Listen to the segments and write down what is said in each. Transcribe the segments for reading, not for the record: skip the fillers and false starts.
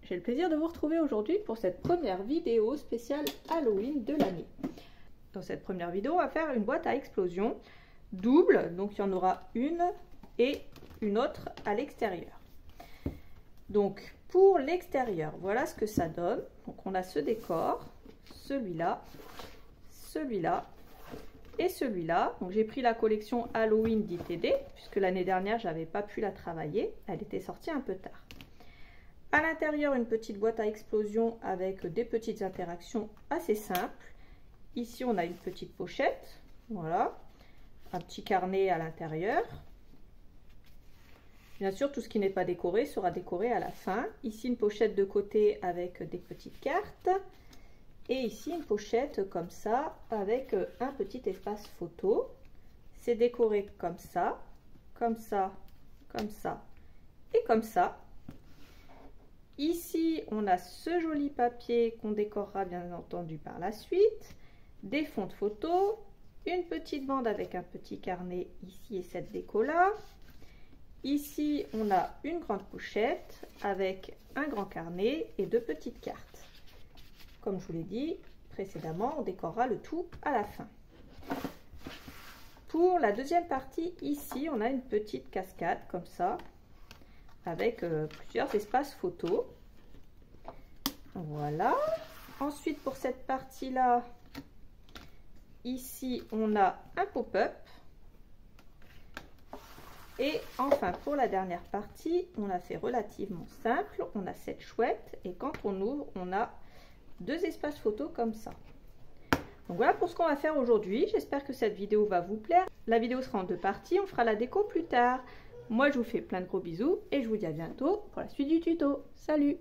j'ai le plaisir de vous retrouver aujourd'hui pour cette première vidéo spéciale Halloween de l'année. Dans cette première vidéo, on va faire une boîte à explosion double, donc il y en aura une et une autre à l'extérieur. Donc pour l'extérieur, voilà ce que ça donne. Donc on a ce décor, celui-là, celui-là et celui-là. Donc j'ai pris la collection Halloween d'ITD, puisque l'année dernière j'avais pas pu la travailler, elle était sortie un peu tard. À l'intérieur, une petite boîte à explosion avec des petites interactions assez simples. Ici on a une petite pochette, voilà, un petit carnet à l'intérieur. Bien sûr, tout ce qui n'est pas décoré sera décoré à la fin. Ici une pochette de côté avec des petites cartes. Et ici une pochette comme ça avec un petit espace photo. C'est décoré comme ça, comme ça, comme ça et comme ça. Ici on a ce joli papier qu'on décorera bien entendu par la suite. Des fonds de photos, une petite bande avec un petit carnet ici et cette déco là. Ici on a une grande pochette avec un grand carnet et deux petites cartes. Comme je vous l'ai dit précédemment, on décorera le tout à la fin. Pour la deuxième partie, ici on a une petite cascade comme ça avec plusieurs espaces photos. Voilà. Ensuite pour cette partie là, ici on a un pop-up. Et enfin pour la dernière partie, on a fait relativement simple. On a cette chouette et quand on ouvre, on a deux espaces photos comme ça. Donc voilà pour ce qu'on va faire aujourd'hui. J'espère que cette vidéo va vous plaire. La vidéo sera en deux parties. On fera la déco plus tard. Moi je vous fais plein de gros bisous et je vous dis à bientôt pour la suite du tuto. Salut!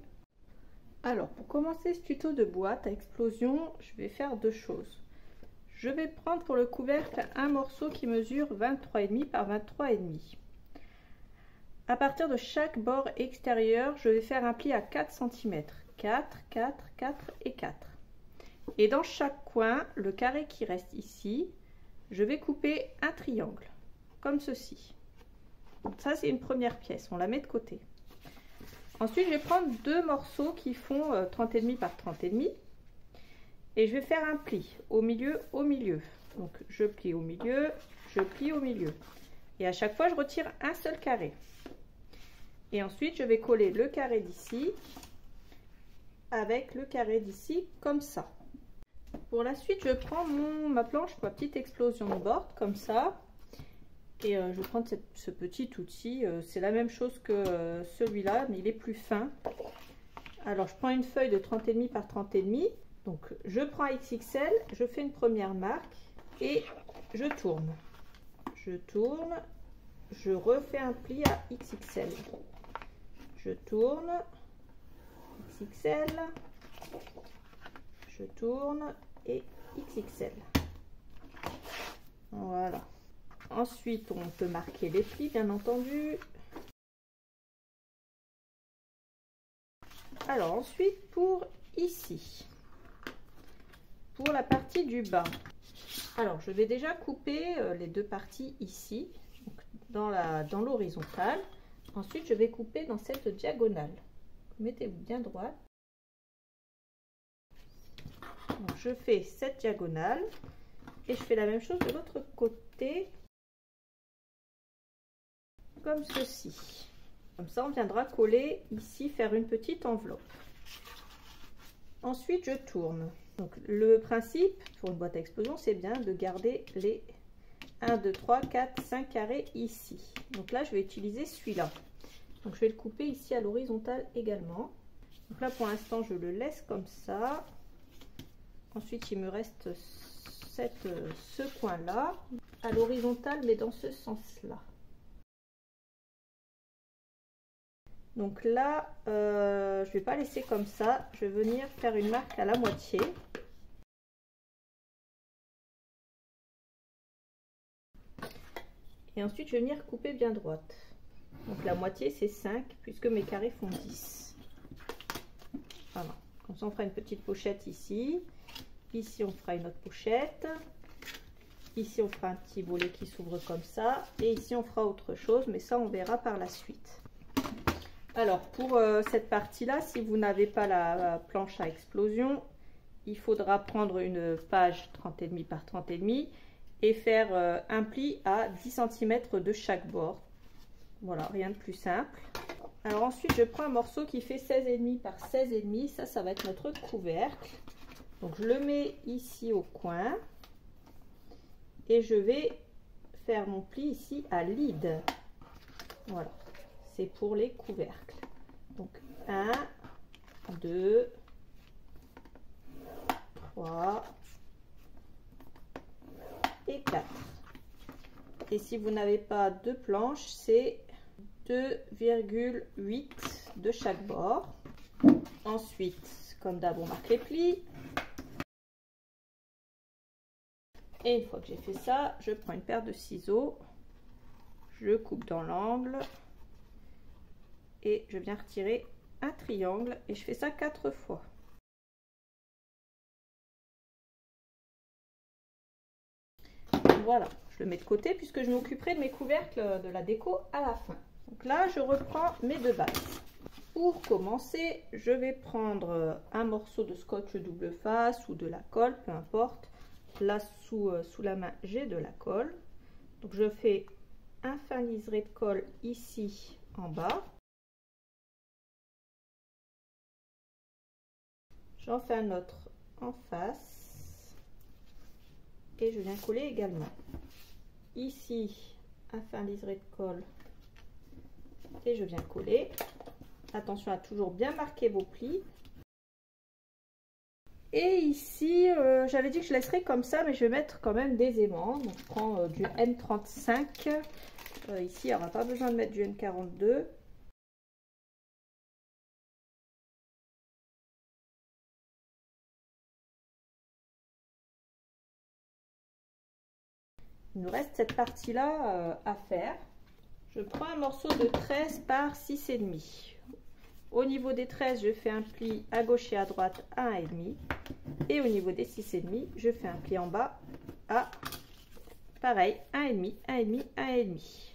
Alors pour commencer ce tuto de boîte à explosion, je vais faire deux choses. Je vais prendre pour le couvercle un morceau qui mesure 23,5 par 23,5. À partir de chaque bord extérieur, je vais faire un pli à 4 cm. 4, 4, 4 et 4. Et dans chaque coin, le carré qui reste ici, je vais couper un triangle, comme ceci. Donc ça c'est une première pièce, on la met de côté. Ensuite je vais prendre deux morceaux qui font 30,5 par 30,5. Et je vais faire un pli au milieu, au milieu. Donc je plie au milieu, je plie au milieu. Et à chaque fois je retire un seul carré. Et ensuite je vais coller le carré d'ici avec le carré d'ici comme ça. Pour la suite je prends ma planche, ma petite explosion de board comme ça. Et je vais prendre ce petit outil. C'est la même chose que celui-là, mais il est plus fin. Alors je prends une feuille de 30,5 par 30,5. Donc je prends XXL, je fais une première marque et je tourne. Je tourne, je refais un pli à XXL. Je tourne, XXL, je tourne et XXL. Voilà. Ensuite, on peut marquer les plis, bien entendu. Alors ensuite, pour ici. Pour la partie du bas, alors je vais déjà couper les deux parties ici, dans l'horizontale. Ensuite je vais couper dans cette diagonale. Mettez-vous bien droite. Donc, je fais cette diagonale et je fais la même chose de l'autre côté, comme ceci. Comme ça on viendra coller ici, faire une petite enveloppe. Ensuite je tourne. Donc le principe pour une boîte à explosion, c'est bien de garder les 1, 2, 3, 4, 5 carrés ici. Donc là, je vais utiliser celui-là. Donc je vais le couper ici à l'horizontale également. Donc là, pour l'instant, je le laisse comme ça. Ensuite, il me reste ce coin-là à l'horizontale, mais dans ce sens-là. Donc là, je ne vais pas laisser comme ça. Je vais venir faire une marque à la moitié. Et ensuite, je vais venir couper bien droite. Donc la moitié, c'est 5, puisque mes carrés font 10. Voilà. Comme ça, on fera une petite pochette ici. Ici, on fera une autre pochette. Ici, on fera un petit volet qui s'ouvre comme ça. Et ici, on fera autre chose, mais ça, on verra par la suite. Alors pour cette partie-là, si vous n'avez pas la planche à explosion, il faudra prendre une page 30,5 par 30,5 et faire un pli à 10 cm de chaque bord. Voilà, rien de plus simple. Alors ensuite, je prends un morceau qui fait 16,5 par 16,5. Ça va être notre couvercle. Donc je le mets ici au coin. Et je vais faire mon pli ici à lead. Voilà, c'est pour les couvercles. Donc 1, 2, 3 et 4. Et si vous n'avez pas de planche, c'est 2,8 de chaque bord. Ensuite, comme d'hab, on marque les plis. Et une fois que j'ai fait ça, je prends une paire de ciseaux, je coupe dans l'angle et je viens retirer un triangle et je fais ça 4 fois. Voilà, je le mets de côté puisque je m'occuperai de mes couvercles de la déco à la fin. Donc là, je reprends mes deux bases. Pour commencer, je vais prendre un morceau de scotch double face ou de la colle, peu importe. Là, sous la main, j'ai de la colle. Donc, je fais un fin liseré de colle ici en bas. J'en fais un autre en face. Et je viens coller également. Ici, un fin liseré de colle. Et je viens coller. Attention à toujours bien marquer vos plis. Et ici, j'avais dit que je laisserais comme ça, mais je vais mettre quand même des aimants. Donc, je prends du N35. Ici, il n'y aura pas besoin de mettre du N42. Il nous reste cette partie-là à faire. Je prends un morceau de 13 par 6,5. Au niveau des 13, je fais un pli à gauche et à droite à 1,5. Et au niveau des 6,5, je fais un pli en bas à, pareil, 1,5, 1,5, 1,5.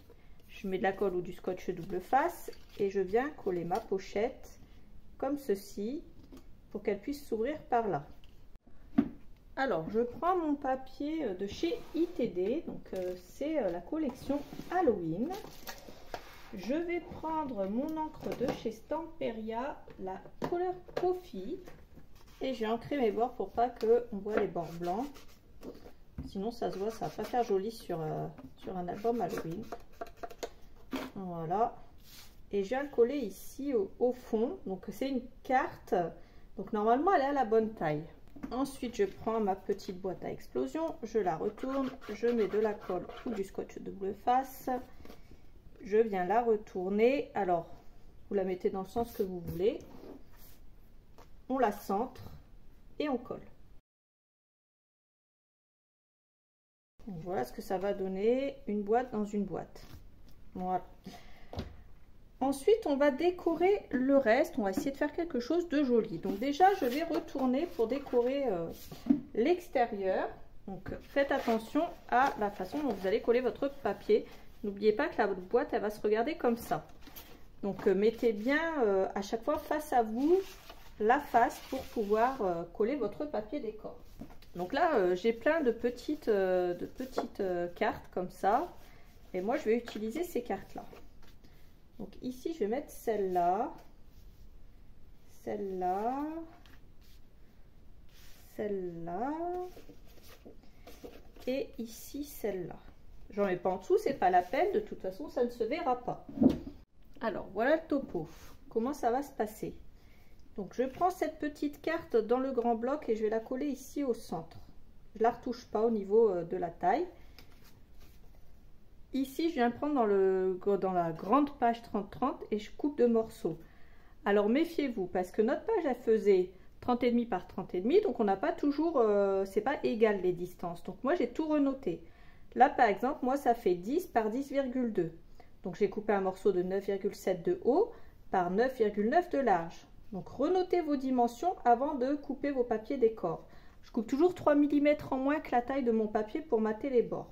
Je mets de la colle ou du scotch double face et je viens coller ma pochette comme ceci pour qu'elle puisse s'ouvrir par là. Alors, je prends mon papier de chez ITD, donc c'est la collection Halloween. Je vais prendre mon encre de chez Stamperia, la couleur Coffee, et je vais ancrer mes bords pour pas qu'on voit les bords blancs. Sinon, ça se voit, ça va pas faire joli sur un album Halloween. Voilà. Et je viens le coller ici au fond. Donc, c'est une carte. Donc, normalement, elle est à la bonne taille. Ensuite, je prends ma petite boîte à explosion. Je la retourne. Je mets de la colle ou du scotch double face. Je viens la retourner. Alors, vous la mettez dans le sens que vous voulez. On la centre et on colle. Donc, voilà ce que ça va donner, une boîte dans une boîte. Voilà. Ensuite, on va décorer le reste. On va essayer de faire quelque chose de joli. Donc déjà, je vais retourner pour décorer l'extérieur. Donc faites attention à la façon dont vous allez coller votre papier. N'oubliez pas que la boîte, elle va se regarder comme ça. Donc mettez bien à chaque fois face à vous la face pour pouvoir coller votre papier décor. Donc là, j'ai plein de petites cartes comme ça. Et moi, je vais utiliser ces cartes-là. Donc ici, je vais mettre celle-là, celle-là, celle-là et ici celle-là. J'en mets pas en dessous, c'est pas la peine, de toute façon ça ne se verra pas. Alors voilà le topo. Comment ça va se passer? Donc je prends cette petite carte dans le grand bloc et je vais la coller ici au centre. Je la retouche pas au niveau de la taille. Ici, je viens prendre dans la grande page 30-30 et je coupe 2 morceaux. Alors méfiez-vous parce que notre page, elle faisait 30,5 par 30,5, donc on n'a pas toujours, c'est pas égal les distances. Donc moi, j'ai tout renoté. Là, par exemple, moi, ça fait 10 par 10,2. Donc j'ai coupé un morceau de 9,7 de haut par 9,9 de large. Donc renotez vos dimensions avant de couper vos papiers décor. Je coupe toujours 3 mm en moins que la taille de mon papier pour mater les bords.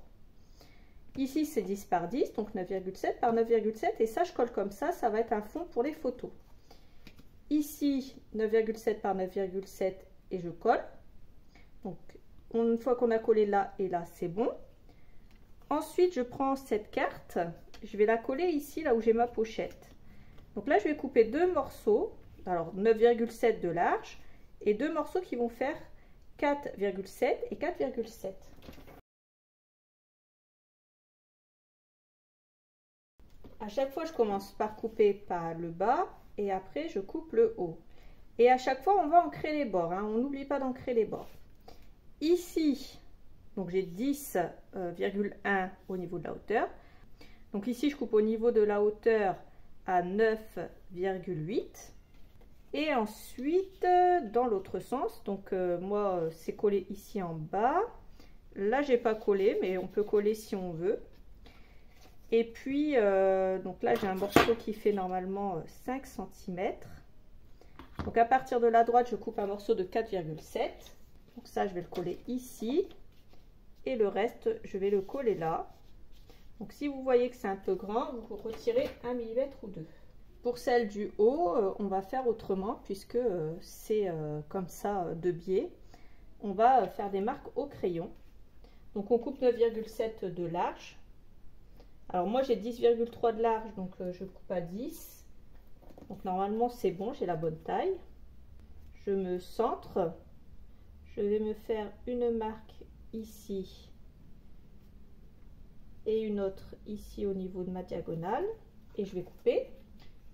Ici c'est 10 par 10, donc 9,7 par 9,7, et ça je colle comme ça va être un fond pour les photos. Ici 9,7 par 9,7 et je colle. Donc une fois qu'on a collé là et là, c'est bon. Ensuite je prends cette carte, je vais la coller ici là où j'ai ma pochette. Donc là je vais couper deux morceaux, alors 9,7 de large et deux morceaux qui vont faire 4,7 et 4,7. À chaque fois je commence par couper par le bas et après je coupe le haut. Et à chaque fois on va ancrer les bords, hein. On n'oublie pas d'ancrer les bords. Ici, donc j'ai 10,1 au niveau de la hauteur. Donc ici je coupe au niveau de la hauteur à 9,8. Et ensuite dans l'autre sens, donc moi c'est collé ici en bas. Là j'ai pas collé, mais on peut coller si on veut. Et puis donc là j'ai un morceau qui fait normalement 5 cm. Donc à partir de la droite je coupe un morceau de 4,7. Donc ça je vais le coller ici. Et le reste je vais le coller là. Donc si vous voyez que c'est un peu grand, vous retirez 1 mm ou 2. Pour celle du haut, on va faire autrement puisque c'est comme ça de biais. On va faire des marques au crayon. Donc on coupe 9,7 de large. Alors moi j'ai 10,3 de large, donc je coupe à 10. Donc normalement c'est bon, j'ai la bonne taille. Je me centre. Je vais me faire une marque ici et une autre ici au niveau de ma diagonale. Et je vais couper.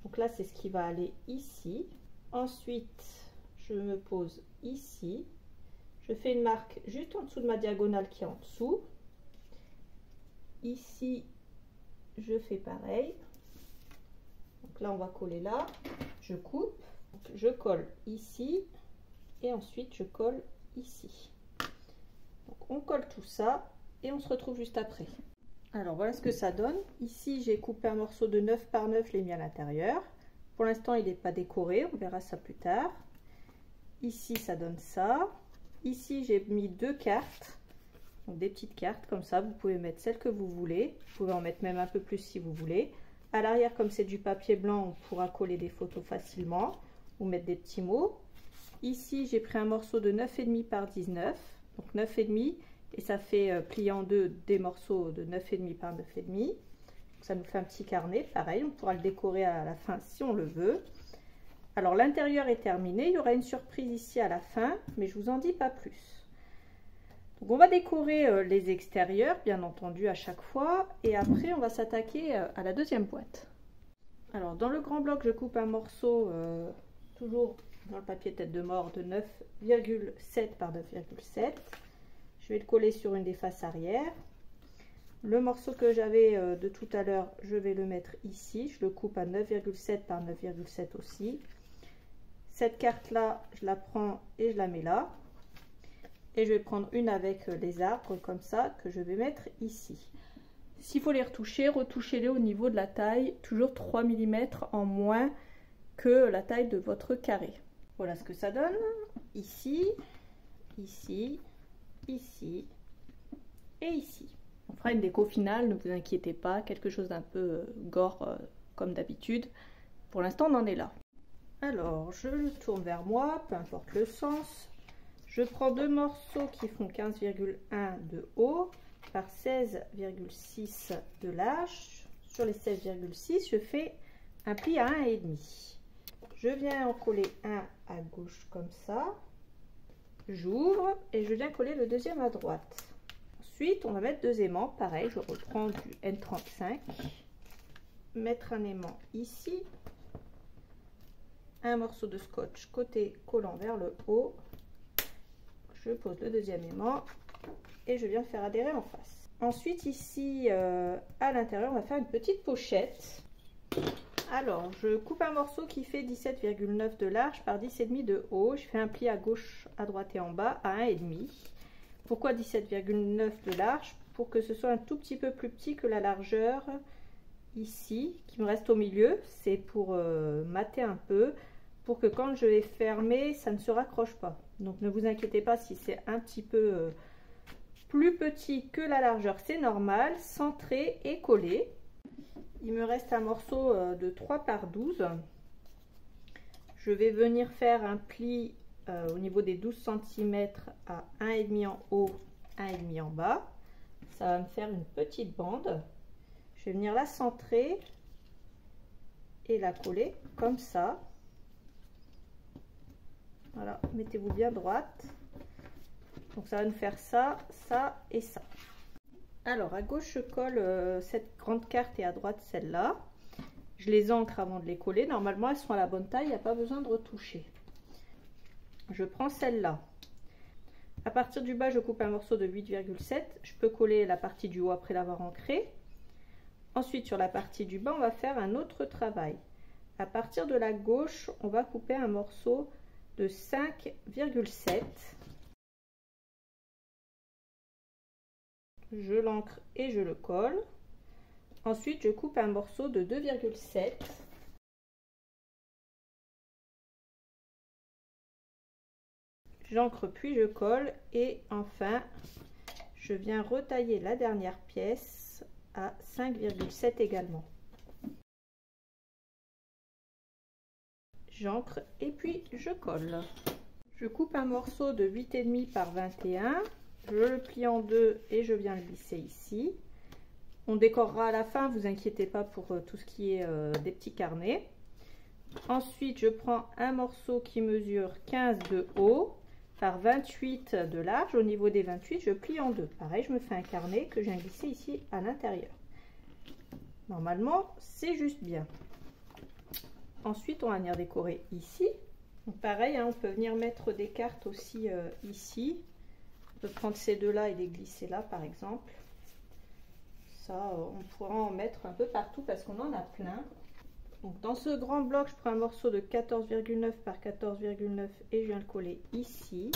Donc là c'est ce qui va aller ici. Ensuite je me pose ici. Je fais une marque juste en dessous de ma diagonale qui est en dessous. Ici je fais pareil. Donc là on va coller là. Je coupe. Donc, je colle ici. Et ensuite je colle ici. Donc on colle tout ça. Et on se retrouve juste après. Alors voilà ce que ça donne. Ici j'ai coupé un morceau de 9 par 9, je l'ai mis à l'intérieur. Pour l'instant il n'est pas décoré, on verra ça plus tard. Ici ça donne ça. Ici j'ai mis deux cartes, donc des petites cartes comme ça. Vous pouvez mettre celles que vous voulez. Vous pouvez en mettre même un peu plus si vous voulez. À l'arrière, comme c'est du papier blanc, on pourra coller des photos facilement ou mettre des petits mots. Ici j'ai pris un morceau de 9,5 par 19, donc 9,5. Et ça fait plier en deux des morceaux de 9,5 par 9,5. Ça nous fait un petit carnet. Pareil, on pourra le décorer à la fin si on le veut. Alors l'intérieur est terminé. Il y aura une surprise ici à la fin, mais je vous en dis pas plus. Donc on va décorer les extérieurs, bien entendu, à chaque fois. Et après, on va s'attaquer à la deuxième boîte. Alors dans le grand bloc, je coupe un morceau, toujours dans le papier tête de mort, de 9,7 par 9,7. Je vais le coller sur une des faces arrière. Le morceau que j'avais de tout à l'heure, je vais le mettre ici. Je le coupe à 9,7 par 9,7 aussi. Cette carte là, je la prends et je la mets là. Et je vais prendre une avec les arbres comme ça que je vais mettre ici. S'il faut les retoucher, retouchez-les au niveau de la taille. Toujours 3 mm en moins que la taille de votre carré. Voilà ce que ça donne. Ici, ici, ici et ici. On fera une déco finale, ne vous inquiétez pas, quelque chose d'un peu gore comme d'habitude. Pour l'instant on en est là. Alors je le tourne vers moi, peu importe le sens. Je prends deux morceaux qui font 15,1 de haut par 16,6 de large. Sur les 16,6 je fais un pli à 1,5. Je viens en coller un à gauche comme ça. J'ouvre et je viens coller le deuxième à droite. Ensuite, on va mettre deux aimants. Pareil, je reprends du N35. Mettre un aimant ici. Un morceau de scotch côté collant vers le haut. Je pose le deuxième aimant et je viens faire adhérer en face. Ensuite, ici, à l'intérieur, on va faire une petite pochette. Alors, je coupe un morceau qui fait 17,9 de large par 10,5 de haut. Je fais un pli à gauche, à droite et en bas à 1,5. Pourquoi 17,9 de large? Pour que ce soit un tout petit peu plus petit que la largeur ici, qui me reste au milieu. C'est pour mater un peu, pour que quand je vais fermer, ça ne se raccroche pas. Donc ne vous inquiétez pas si c'est un petit peu plus petit que la largeur, c'est normal, centré et collé. Il me reste un morceau de 3 par 12. Je vais venir faire un pli au niveau des 12 cm à 1,5 en haut, 1,5 en bas. Ça va me faire une petite bande. Je vais venir la centrer et la coller comme ça. Voilà, mettez-vous bien droite. Donc ça va nous faire ça, ça et ça. Alors à gauche je colle cette grande carte et à droite celle-là. Je les ancre avant de les coller. Normalement elles sont à la bonne taille, il n'y a pas besoin de retoucher. Je prends celle-là. À partir du bas je coupe un morceau de 8,7. Je peux coller la partie du haut après l'avoir ancré. Ensuite sur la partie du bas on va faire un autre travail. À partir de la gauche on va couper un morceau de 5,7. Je l'ancre et je le colle. Ensuite je coupe un morceau de 2,7. J'ancre puis je colle et enfin je viens retailler la dernière pièce à 5,7 également. J'ancre et puis je colle. Je coupe un morceau de 8,5 par 21. Je le plie en deux et je viens le glisser ici. On décorera à la fin, vous inquiétez pas pour tout ce qui est des petits carnets. Ensuite je prends un morceau qui mesure 15 de haut par 28 de large. Au niveau des 28 je plie en deux. Pareil, je me fais un carnet que je viens glisser ici à l'intérieur. Normalement c'est juste bien. Ensuite on va venir décorer ici. Donc pareil, hein, on peut venir mettre des cartes aussi ici. On peut prendre ces deux là et les glisser là par exemple. Ça on pourra en mettre un peu partout parce qu'on en a plein. Donc dans ce grand bloc je prends un morceau de 14,9 par 14,9 et je viens le coller ici.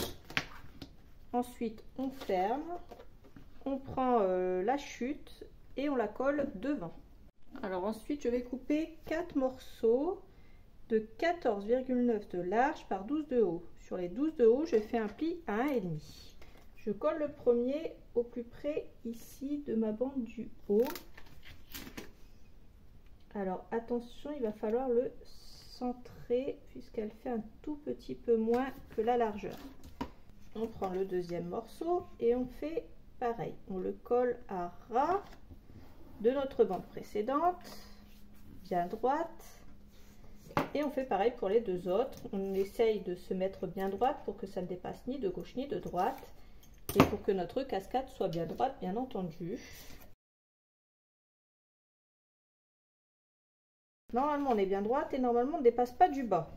Ensuite on ferme, on prend la chute et on la colle devant. Alors ensuite je vais couper 4 morceaux de 14,9 de large par 12 de haut. Sur les 12 de haut je fais un pli à 1,5. Je colle le premier au plus près ici de ma bande du haut. Alors attention, il va falloir le centrer puisqu'elle fait un tout petit peu moins que la largeur. On prend le deuxième morceau et on fait pareil. On le colle à ras de notre bande précédente, bien droite. Et on fait pareil pour les deux autres. On essaye de se mettre bien droite pour que ça ne dépasse ni de gauche ni de droite. Et pour que notre cascade soit bien droite, bien entendu. Normalement, on est bien droite et normalement, on ne dépasse pas du bas.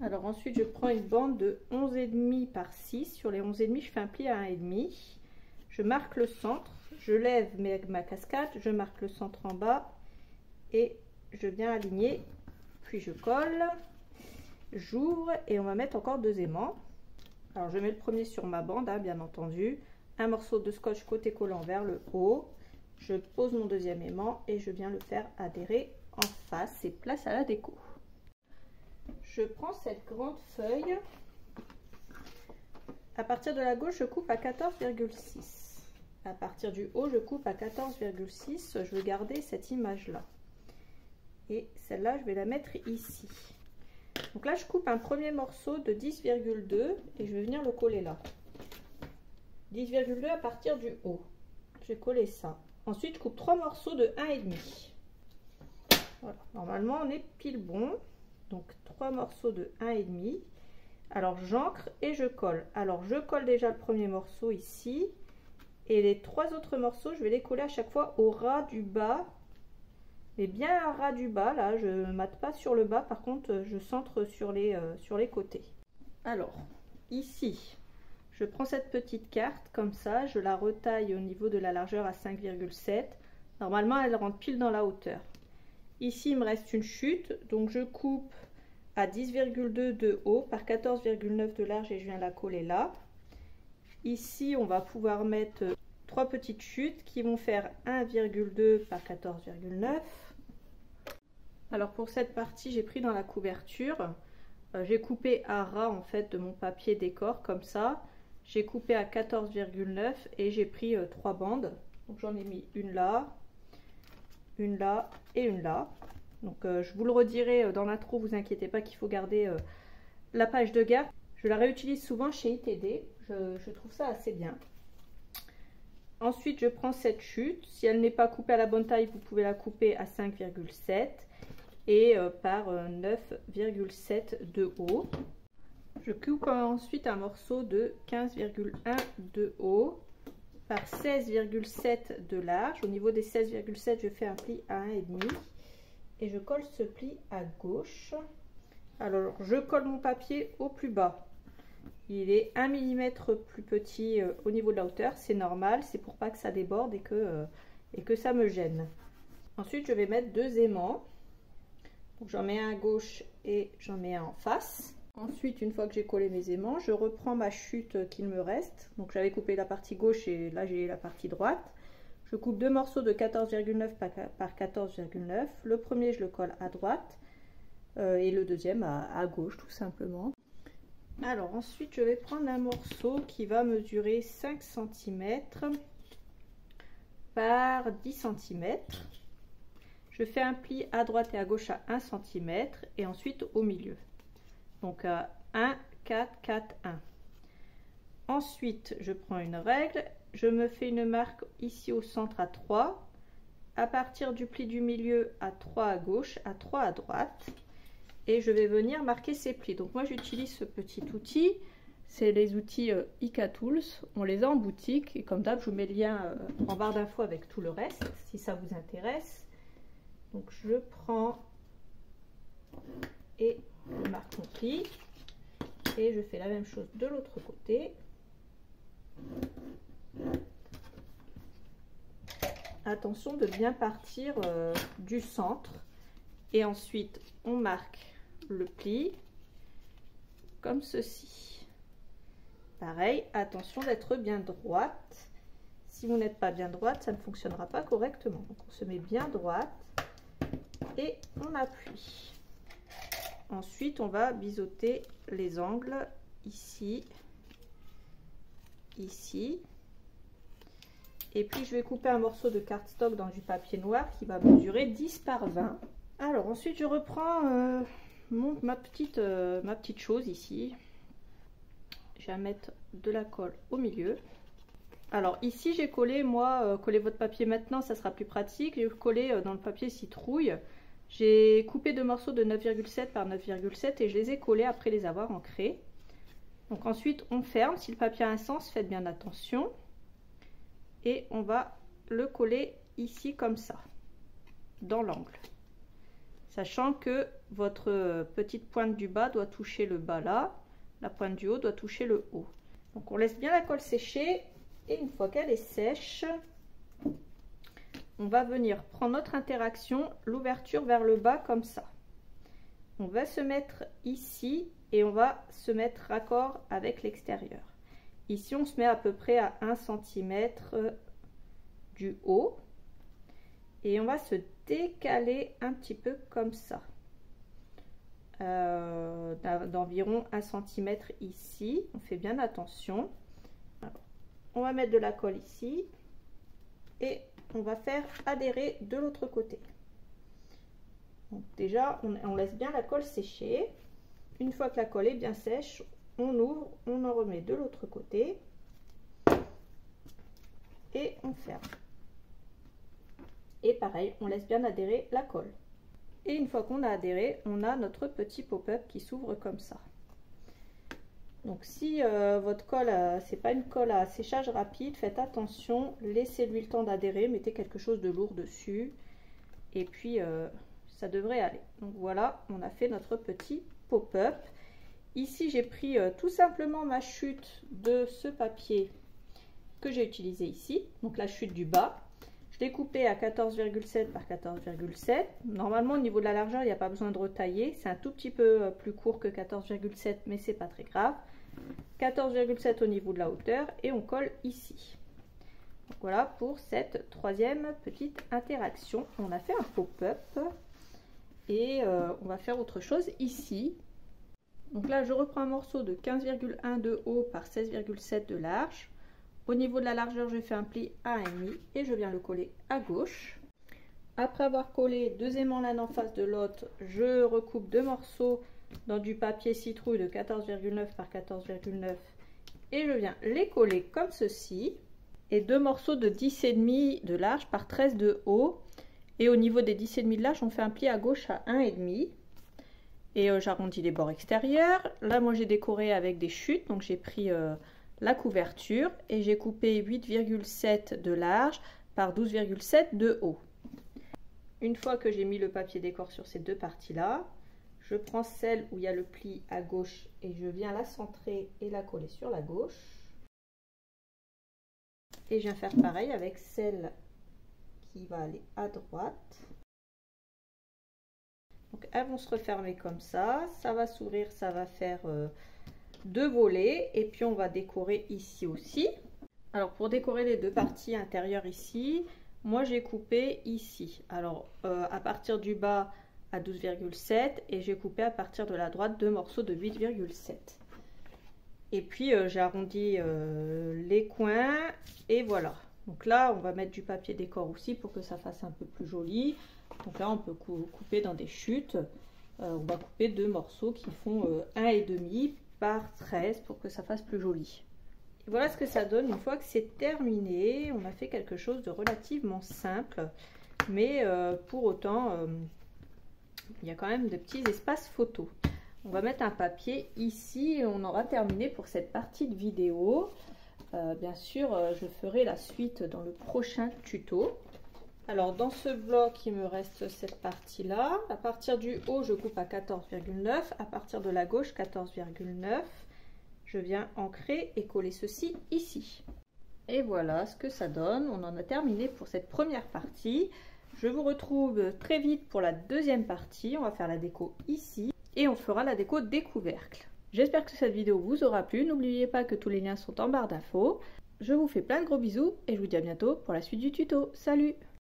Alors ensuite, je prends une bande de 11,5 par 6. Sur les 11,5, je fais un pli à 1,5. Je marque le centre. Je lève ma cascade. Je marque le centre en bas. Et je viens aligner. Puis je colle. J'ouvre et on va mettre encore deux aimants. Alors je mets le premier sur ma bande, hein, bien entendu. Un morceau de scotch côté collant vers le haut. Je pose mon deuxième aimant et je viens le faire adhérer en face et place à la déco. Je prends cette grande feuille. À partir de la gauche, je coupe à 14,6. À partir du haut, je coupe à 14,6. Je veux garder cette image-là. Et celle-là, je vais la mettre ici. Donc là je coupe un premier morceau de 10,2 et je vais venir le coller là. 10,2 à partir du haut. Je vais coller ça. Ensuite je coupe 3 morceaux de 1,5. Voilà. Normalement on est pile bon. Donc 3 morceaux de 1,5. Alors j'ancre et je colle. Alors je colle déjà le premier morceau ici. Et les 3 autres morceaux je vais les coller à chaque fois au ras du bas. Mais bien à ras du bas, là, je ne mate pas sur le bas, par contre, je centre sur les côtés. Alors, ici, je prends cette petite carte, comme ça, je la retaille au niveau de la largeur à 5,7. Normalement, elle rentre pile dans la hauteur. Ici, il me reste une chute, donc je coupe à 10,2 de haut par 14,9 de large et je viens la coller là. Ici, on va pouvoir mettre 3 petites chutes qui vont faire 1,2 par 14,9. Alors pour cette partie, j'ai pris dans la couverture, j'ai coupé à ras en fait de mon papier décor comme ça. j'ai coupé à 14,9 et j'ai pris 3 bandes. Donc j'en ai mis une là et une là. Donc je vous le redirai dans l'intro, vous inquiétez pas qu'il faut garder la page de garde. Je la réutilise souvent chez ITD, je trouve ça assez bien. Ensuite je prends cette chute, si elle n'est pas coupée à la bonne taille, vous pouvez la couper à 5,7 et par 9,7 de haut. Je coupe ensuite un morceau de 15,1 de haut par 16,7 de large. Au niveau des 16,7, je fais un pli à 1,5 et je colle ce pli à gauche. Alors, je colle mon papier au plus bas. Il est 1 mm plus petit au niveau de la hauteur. C'est normal, c'est pour pas que ça déborde et que ça me gêne. Ensuite, je vais mettre 2 aimants. J'en mets un à gauche et j'en mets un en face. Ensuite, une fois que j'ai collé mes aimants, je reprends ma chute qu'il me reste. Donc j'avais coupé la partie gauche et là j'ai la partie droite. Je coupe 2 morceaux de 14,9 par 14,9. Le premier, je le colle à droite et le deuxième à gauche tout simplement. Alors ensuite, je vais prendre un morceau qui va mesurer 5 cm par 10 cm. Je fais un pli à droite et à gauche à 1 cm et ensuite au milieu. Donc 1, 4, 4, 1. Ensuite, je prends une règle, je me fais une marque ici au centre à 3. À partir du pli du milieu à 3 à gauche, à 3 à droite. Et je vais venir marquer ces plis. Donc moi j'utilise ce petit outil. C'est les outils IK Tools. On les a en boutique. Et comme d'hab, je vous mets le lien en barre d'infos avec tout le reste, si ça vous intéresse. Donc je prends et je marque mon pli. Et je fais la même chose de l'autre côté. Attention de bien partir du centre. Et ensuite, on marque le pli comme ceci. Pareil, attention d'être bien droite. Si vous n'êtes pas bien droite, ça ne fonctionnera pas correctement. Donc on se met bien droite et on appuie. Ensuite, on va biseauter les angles ici, ici. Et puis, je vais couper un morceau de cardstock dans du papier noir qui va mesurer 10 par 20. Alors, ensuite, je reprends ma petite chose ici. Je vais mettre de la colle au milieu. Alors, ici, j'ai collé, moi, coller votre papier maintenant, ça sera plus pratique. J'ai collé dans le papier citrouille. J'ai coupé 2 morceaux de 9,7 par 9,7 et je les ai collés après les avoir ancrés. Donc ensuite, on ferme. Si le papier a un sens, faites bien attention. Et on va le coller ici comme ça, dans l'angle. Sachant que votre petite pointe du bas doit toucher le bas là, la pointe du haut doit toucher le haut. Donc on laisse bien la colle sécher et une fois qu'elle est sèche, on va venir prendre notre interaction, l'ouverture vers le bas comme ça. On va se mettre ici et on va se mettre raccord avec l'extérieur. Ici on se met à peu près à 1 cm du haut et on va se décaler un petit peu comme ça, d'environ 1 cm ici. On fait bien attention. Alors, on va mettre de la colle ici et on va faire adhérer de l'autre côté. Donc déjà on laisse bien la colle sécher. Une fois que la colle est bien sèche, on ouvre, on en remet de l'autre côté et on ferme. Et pareil, on laisse bien adhérer la colle. Et une fois qu'on a adhéré, on a notre petit pop-up qui s'ouvre comme ça. Donc si votre colle, c'est pas une colle à séchage rapide, faites attention, laissez-lui le temps d'adhérer, mettez quelque chose de lourd dessus et puis ça devrait aller. Donc voilà, on a fait notre petit pop-up. Ici j'ai pris tout simplement ma chute de ce papier que j'ai utilisé ici, donc la chute du bas. Je l'ai coupé à 14,7 par 14,7. Normalement au niveau de la largeur il n'y a pas besoin de retailler, c'est un tout petit peu plus court que 14,7 mais c'est pas très grave. 14,7 au niveau de la hauteur et on colle ici. Donc voilà pour cette troisième petite interaction. On a fait un pop-up et on va faire autre chose ici. Donc là, je reprends un morceau de 15,1 de haut par 16,7 de large. Au niveau de la largeur, je fais un pli à 1,5 et je viens le coller à gauche. Après avoir collé 2 aimants l'un en face de l'autre, je recoupe 2 morceaux dans du papier citrouille de 14,9 par 14,9 et je viens les coller comme ceci. Et 2 morceaux de 10,5 de large par 13 de haut. Et au niveau des 10,5 de large, on fait un pli à gauche à 1,5. Et j'arrondis les bords extérieurs. Là, moi, j'ai décoré avec des chutes. Donc, j'ai pris la couverture et j'ai coupé 8,7 de large par 12,7 de haut. Une fois que j'ai mis le papier décor sur ces deux parties-là, je prends celle où il y a le pli à gauche et je viens la centrer et la coller sur la gauche. Et je viens faire pareil avec celle qui va aller à droite. Donc elles vont se refermer comme ça va s'ouvrir, ça va faire 2 volets et puis on va décorer ici aussi. Alors pour décorer les deux parties intérieures ici, moi j'ai coupé ici. Alors à partir du bas à 12,7 et j'ai coupé à partir de la droite 2 morceaux de 8,7. Et puis j'ai arrondi les coins et voilà. Donc là on va mettre du papier décor aussi pour que ça fasse un peu plus joli. Donc là on peut couper dans des chutes. On va couper 2 morceaux qui font 1,5 par 13 pour que ça fasse plus joli. Et voilà ce que ça donne une fois que c'est terminé. On a fait quelque chose de relativement simple. Mais pour autant il y a quand même de petits espaces photos. On va mettre un papier ici et on aura terminé pour cette partie de vidéo. Bien sûr, je ferai la suite dans le prochain tuto. Alors dans ce bloc, il me reste cette partie-là. À partir du haut, je coupe à 14,9. À partir de la gauche, 14,9. Je viens ancrer et coller ceci ici. Et voilà ce que ça donne. On en a terminé pour cette première partie. Je vous retrouve très vite pour la deuxième partie. On va faire la déco ici. Et on fera la déco des couvercles. J'espère que cette vidéo vous aura plu. N'oubliez pas que tous les liens sont en barre d'infos. Je vous fais plein de gros bisous et je vous dis à bientôt pour la suite du tuto. Salut!